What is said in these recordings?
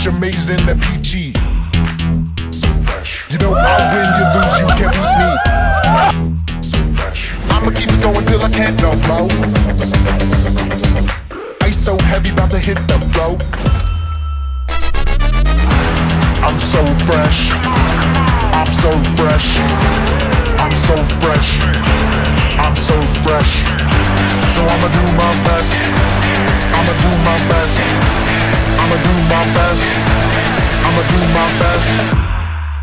fresh, amazing, and peachy. So fresh. You know I'll win, you lose, you can't beat me. So fresh. I'ma keep it going till I can't no more. Ice so heavy, about to hit the floor. I'm so fresh. I'm so fresh. I'm so fresh. I'm so fresh. So I'ma do my best. I'ma do my best. I'ma do my best. I'ma do my best.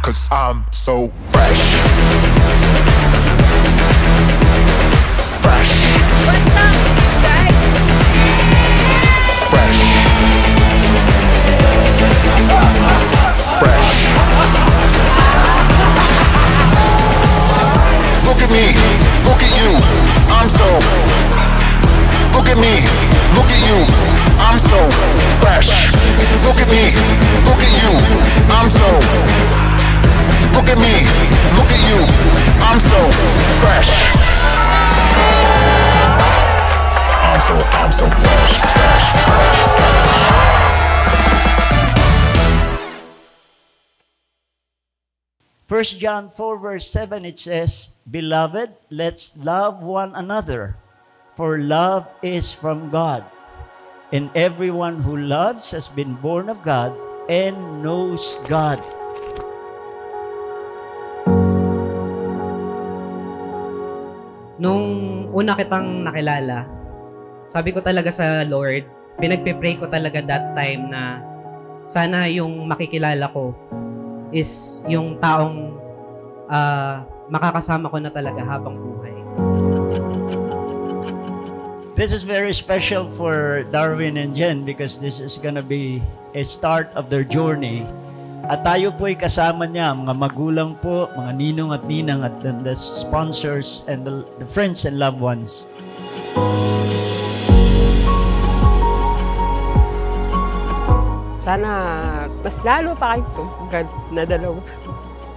'Cause I'm so fresh. Fresh. What's up, guys? Fresh. Fresh. Look at me, look at you, I'm so. Look at me, look at you, I'm so fresh. Look at me, look at you, I'm so. Look at me, look at you, I'm so fresh. I'm so fresh, fresh, fresh, fresh. 1 John 4 verse 7, it says, "Beloved, let's love one another, for love is from God. And everyone who loves has been born of God and knows God." Nung una kitang nakilala, sabi ko talaga sa Lord, pinagpe-pray ko talaga that time na sana yung makikilala ko is yung taong makakasama ko na talaga habang buhay. This is very special for Darwin and Jen because this is gonna be a start of their journey. At tayo po'y kasama niya, mga magulang po, mga ninong at ninang at the sponsors and the friends and loved ones. Sana mas lalo pa kayo God na dalawa.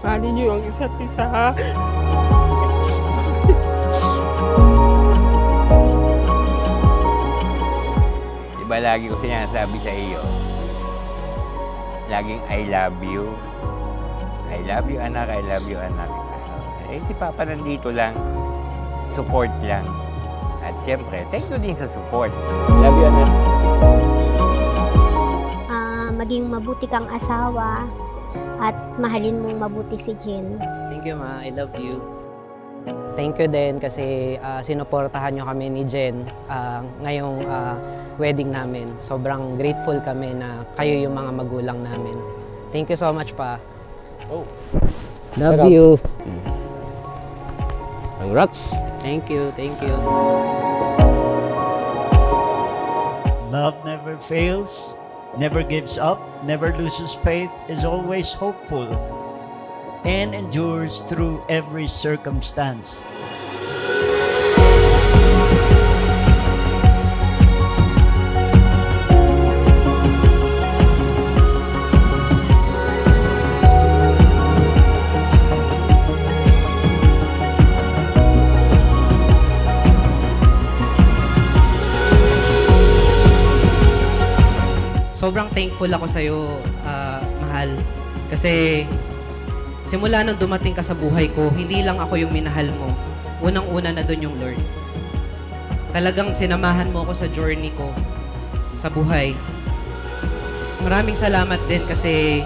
Mahalin niyo ang isa't isa, ha? Diba lagi ko sinasabi sa iyo, laging I love you. I love you, anak. I love you, anak. Eh, si Papa nandito lang. Support lang. At siyempre, thank you din sa support. Love you, anak. Maging mabuti kang asawa at mahalin mong mabuti si Jen. Thank you, Ma. I love you. Thank you din kasi sinuportahan nyo kami ni Jen ngayong wedding namin. Sobrang grateful kami na kayo yung mga magulang namin. Thank you so much, Pa. Oh. Love you. Congrats. Thank you. Thank you. Love never fails, never gives up, never loses faith, is always hopeful, and endures through every circumstance. Sobrang thankful ako sa'yo, mahal. Kasi simula nang dumating ka sa buhay ko, hindi lang ako yung minahal mo. Unang-una na doon yung Lord. Talagang sinamahan mo ako sa journey ko sa buhay. Maraming salamat din kasi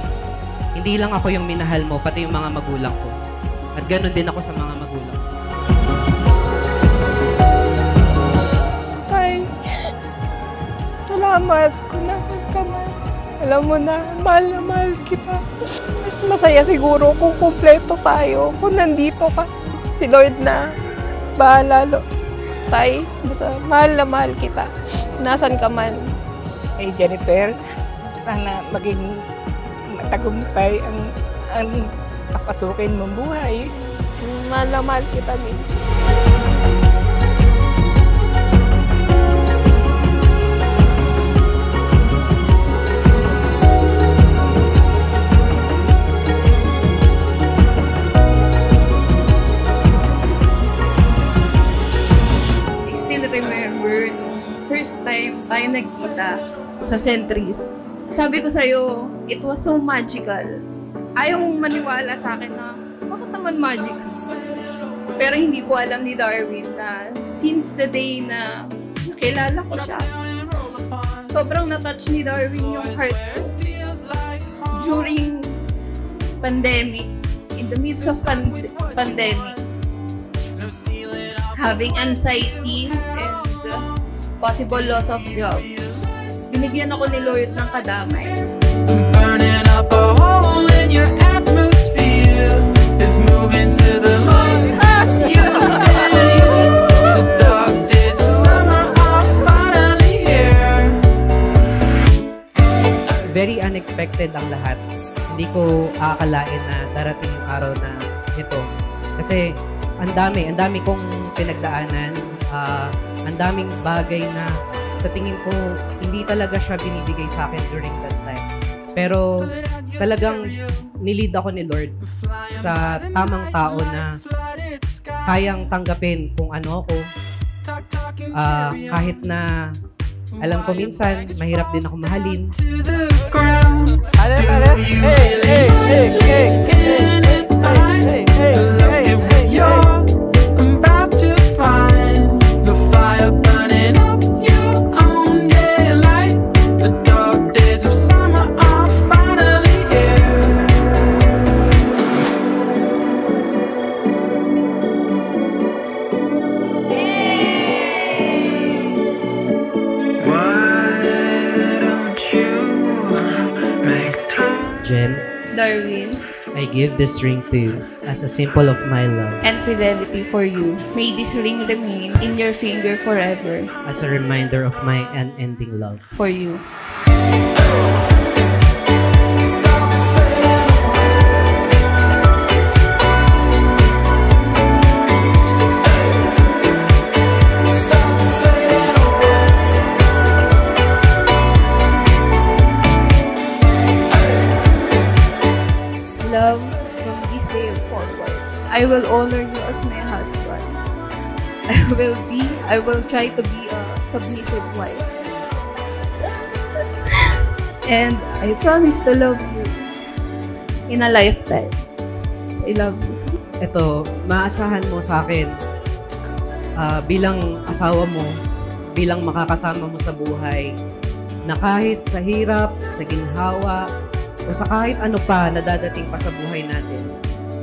hindi lang ako yung minahal mo, pati yung mga magulang ko. At ganoon din ako sa mga magulang ko. Tay, salamat kung nasan ka man. Alam mo na mahal kita. Mas masaya siguro kung kumpleto tayo, kung nandito ka. Si Lord na bahala. Tay, basta mahal na mahal kita. Nasan ka man. Hey Jennifer, sana maging matagumpay ang papasukin mong buhay. Mahal na mahal kita, Min. I still remember nung first time tayo nagkita sa Centris. sabi ko sa'yo, it was so magical. Ayaw mong maniwala sa akin na, bakit naman magical? Pero hindi ko alam ni Darwin na since the day na nakilala ko siya, sobrang na-touch ni Darwin yung heart ko. During pandemic, in the midst of pandemic, having anxiety and possible loss of job, binigyan ako ni Lord ng kadamay. Burning up a hole in your atmosphere is moving to the light. You the dark days of summer are finally here. Very unexpected ang lahat. Hindi ko aakalain na darating yung araw na ito. Kasi ang dami kong pinagdaanan. Ang daming bagay na sa tingin ko hindi talaga siya binibigay sa akin during that time. Pero talagang nilid ako ni Lord sa tamang tao na kayang tanggapin kung ano ako. Kahit na alam ko minsan mahirap din ako mahalin. About to find the fire burning up your own light. The dark days of summer are finally here. Why don't you make time? Jen, Darwin, I give this ring to you as a symbol of my love, and fidelity for you. May this ring remain in your finger forever as a reminder of my unending love. for you. Stop fading away. Stop fading away. Love, from this day forward, I will honor you as my husband. I will try to be a submissive wife. And I promise to love you in a lifetime. I love you. Ito, maasahan mo sa akin bilang asawa mo, bilang makakasama mo sa buhay, na kahit sa hirap, sa ginhawa, o sa kahit ano pa na dadating pa sa buhay natin,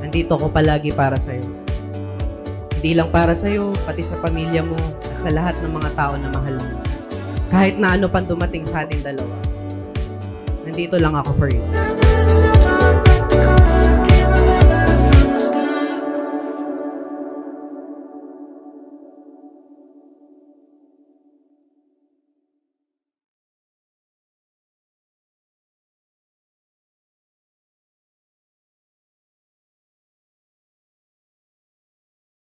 nandito ko palagi para sa'yo. Hindi lang para sa'yo, pati sa pamilya mo at sa lahat ng mga tao na mahal mo. Kahit na ano pang dumating sa ating dalawa, nandito lang ako for you. Never